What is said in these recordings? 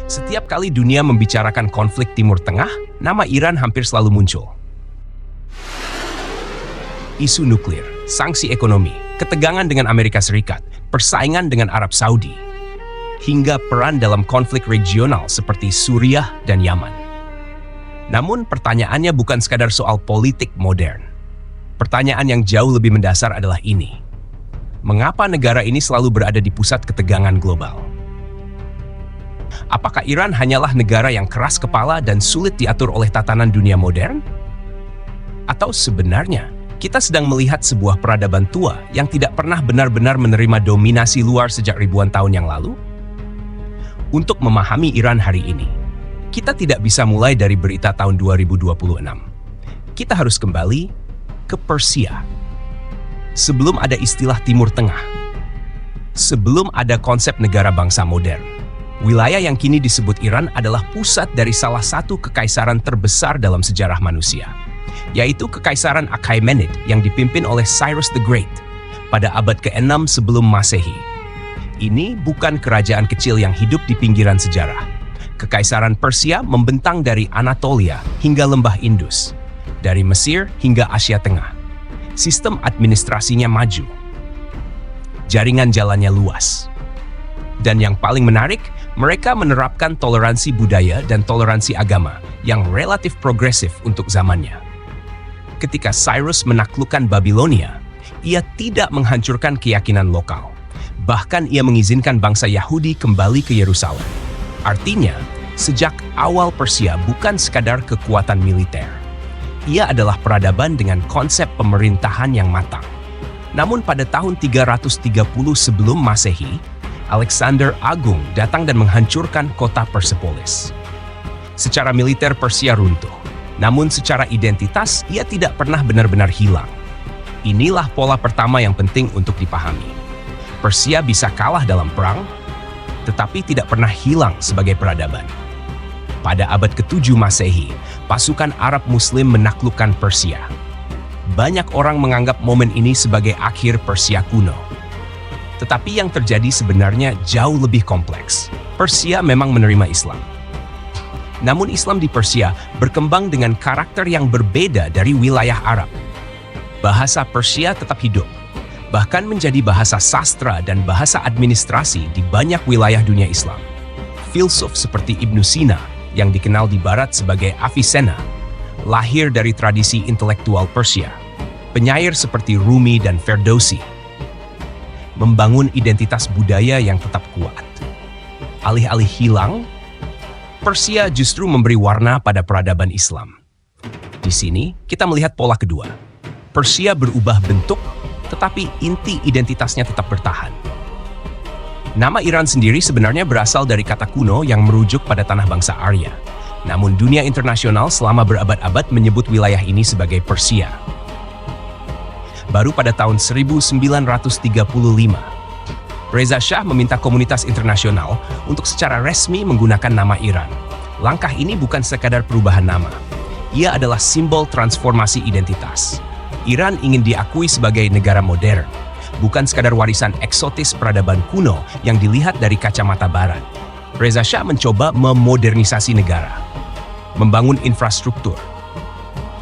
Setiap kali dunia membicarakan konflik Timur Tengah, nama Iran hampir selalu muncul. Isu nuklir, sanksi ekonomi, ketegangan dengan Amerika Serikat, persaingan dengan Arab Saudi, hingga peran dalam konflik regional seperti Suriah dan Yaman. Namun pertanyaannya bukan sekadar soal politik modern. Pertanyaan yang jauh lebih mendasar adalah ini. Mengapa negara ini selalu berada di pusat ketegangan global? Apakah Iran hanyalah negara yang keras kepala dan sulit diatur oleh tatanan dunia modern? Atau sebenarnya, kita sedang melihat sebuah peradaban tua yang tidak pernah benar-benar menerima dominasi luar sejak ribuan tahun yang lalu? Untuk memahami Iran hari ini, kita tidak bisa mulai dari berita tahun 2026. Kita harus kembali ke Persia. Sebelum ada istilah Timur Tengah, sebelum ada konsep negara bangsa modern, wilayah yang kini disebut Iran adalah pusat dari salah satu kekaisaran terbesar dalam sejarah manusia, yaitu Kekaisaran Achaemenid yang dipimpin oleh Cyrus the Great pada abad ke-6 sebelum Masehi. Ini bukan kerajaan kecil yang hidup di pinggiran sejarah. Kekaisaran Persia membentang dari Anatolia hingga lembah Indus, dari Mesir hingga Asia Tengah. Sistem administrasinya maju, jaringan jalannya luas. Dan yang paling menarik, mereka menerapkan toleransi budaya dan toleransi agama yang relatif progresif untuk zamannya. Ketika Cyrus menaklukkan Babilonia, ia tidak menghancurkan keyakinan lokal. Bahkan ia mengizinkan bangsa Yahudi kembali ke Yerusalem. Artinya, sejak awal Persia bukan sekadar kekuatan militer. Ia adalah peradaban dengan konsep pemerintahan yang matang. Namun pada tahun 330 sebelum Masehi, Alexander Agung datang dan menghancurkan kota Persepolis. Secara militer Persia runtuh, namun secara identitas ia tidak pernah benar-benar hilang. Inilah pola pertama yang penting untuk dipahami. Persia bisa kalah dalam perang, tetapi tidak pernah hilang sebagai peradaban. Pada abad ke-7 Masehi, pasukan Arab Muslim menaklukkan Persia. Banyak orang menganggap momen ini sebagai akhir Persia kuno. Tetapi yang terjadi sebenarnya jauh lebih kompleks. Persia memang menerima Islam. Namun Islam di Persia berkembang dengan karakter yang berbeda dari wilayah Arab. Bahasa Persia tetap hidup, bahkan menjadi bahasa sastra dan bahasa administrasi di banyak wilayah dunia Islam. Filsuf seperti Ibnu Sina, yang dikenal di Barat sebagai Avicenna, lahir dari tradisi intelektual Persia. Penyair seperti Rumi dan Ferdowsi membangun identitas budaya yang tetap kuat. Alih-alih hilang, Persia justru memberi warna pada peradaban Islam. Di sini, kita melihat pola kedua. Persia berubah bentuk, tetapi inti identitasnya tetap bertahan. Nama Iran sendiri sebenarnya berasal dari kata kuno yang merujuk pada tanah bangsa Arya. Namun dunia internasional selama berabad-abad menyebut wilayah ini sebagai Persia. Baru pada tahun 1935, Reza Shah meminta komunitas internasional untuk secara resmi menggunakan nama Iran. Langkah ini bukan sekadar perubahan nama. Ia adalah simbol transformasi identitas. Iran ingin diakui sebagai negara modern, bukan sekadar warisan eksotis peradaban kuno yang dilihat dari kacamata Barat. Reza Shah mencoba memodernisasi negara, membangun infrastruktur,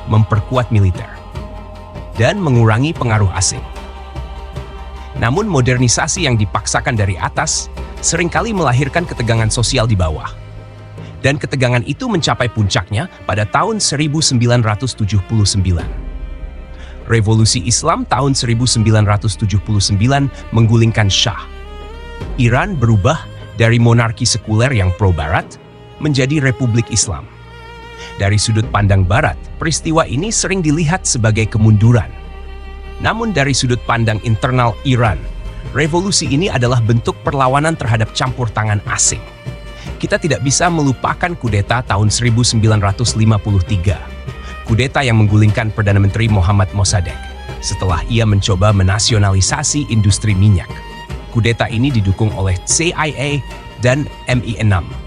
memperkuat militer, dan mengurangi pengaruh asing. Namun modernisasi yang dipaksakan dari atas seringkali melahirkan ketegangan sosial di bawah. Dan ketegangan itu mencapai puncaknya pada tahun 1979. Revolusi Islam tahun 1979 menggulingkan Shah. Iran berubah dari monarki sekuler yang pro-Barat menjadi Republik Islam. Dari sudut pandang Barat, peristiwa ini sering dilihat sebagai kemunduran. Namun dari sudut pandang internal Iran, revolusi ini adalah bentuk perlawanan terhadap campur tangan asing. Kita tidak bisa melupakan kudeta tahun 1953. Kudeta yang menggulingkan Perdana Menteri Mohammad Mossadegh setelah ia mencoba menasionalisasi industri minyak. Kudeta ini didukung oleh CIA dan MI6.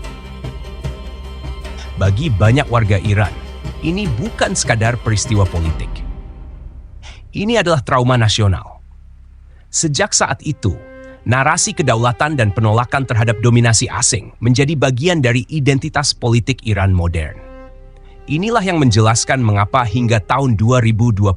Bagi banyak warga Iran, ini bukan sekadar peristiwa politik. Ini adalah trauma nasional. Sejak saat itu, Narasi kedaulatan dan penolakan terhadap dominasi asing menjadi bagian dari identitas politik Iran modern. Inilah yang menjelaskan mengapa hingga tahun 2026,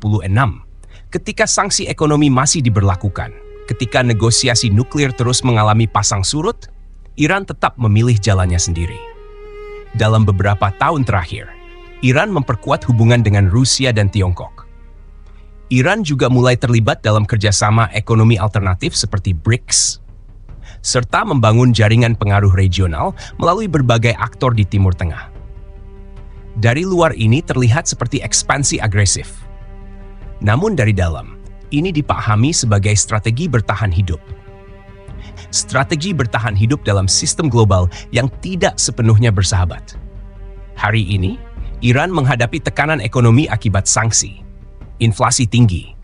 ketika sanksi ekonomi masih diberlakukan, ketika negosiasi nuklir terus mengalami pasang surut, Iran tetap memilih jalannya sendiri. Dalam beberapa tahun terakhir, Iran memperkuat hubungan dengan Rusia dan Tiongkok. Iran juga mulai terlibat dalam kerjasama ekonomi alternatif seperti BRICS, serta membangun jaringan pengaruh regional melalui berbagai aktor di Timur Tengah. Dari luar ini terlihat seperti ekspansi agresif. Namun dari dalam, ini dipahami sebagai strategi bertahan hidup. Strategi bertahan hidup dalam sistem global yang tidak sepenuhnya bersahabat. Hari ini, Iran menghadapi tekanan ekonomi akibat sanksi, inflasi tinggi,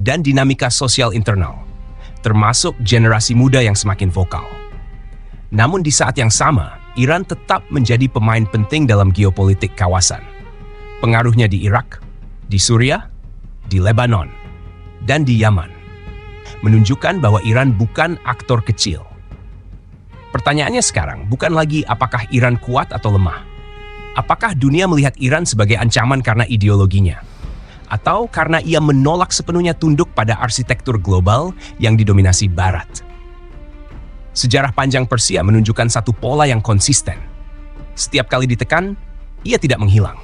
dan dinamika sosial internal, termasuk generasi muda yang semakin vokal. Namun di saat yang sama, Iran tetap menjadi pemain penting dalam geopolitik kawasan. Pengaruhnya di Irak, di Suriah, di Lebanon, dan di Yaman, menunjukkan bahwa Iran bukan aktor kecil. Pertanyaannya sekarang bukan lagi apakah Iran kuat atau lemah. Apakah dunia melihat Iran sebagai ancaman karena ideologinya? Atau karena ia menolak sepenuhnya tunduk pada arsitektur global yang didominasi Barat. Sejarah panjang Persia menunjukkan satu pola yang konsisten. Setiap kali ditekan, ia tidak menghilang.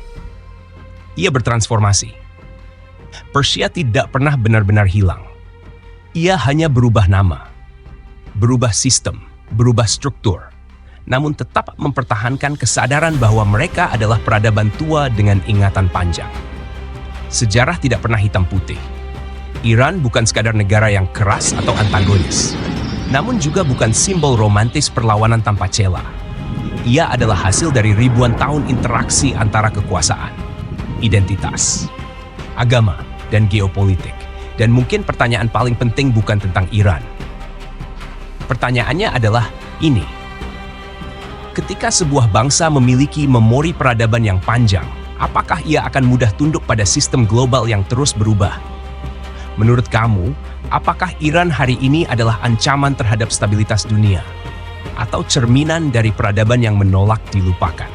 Ia bertransformasi. Persia tidak pernah benar-benar hilang. Ia hanya berubah nama, berubah sistem, berubah struktur, namun tetap mempertahankan kesadaran bahwa mereka adalah peradaban tua dengan ingatan panjang. Sejarah tidak pernah hitam putih. Iran bukan sekadar negara yang keras atau antagonis, namun juga bukan simbol romantis perlawanan tanpa cela. Ia adalah hasil dari ribuan tahun interaksi antara kekuasaan, identitas, agama, dan geopolitik. Dan mungkin pertanyaan paling penting bukan tentang Iran. Pertanyaannya adalah ini. Ketika sebuah bangsa memiliki memori peradaban yang panjang, apakah ia akan mudah tunduk pada sistem global yang terus berubah? Menurut kamu, apakah Iran hari ini adalah ancaman terhadap stabilitas dunia? Atau cerminan dari peradaban yang menolak dilupakan?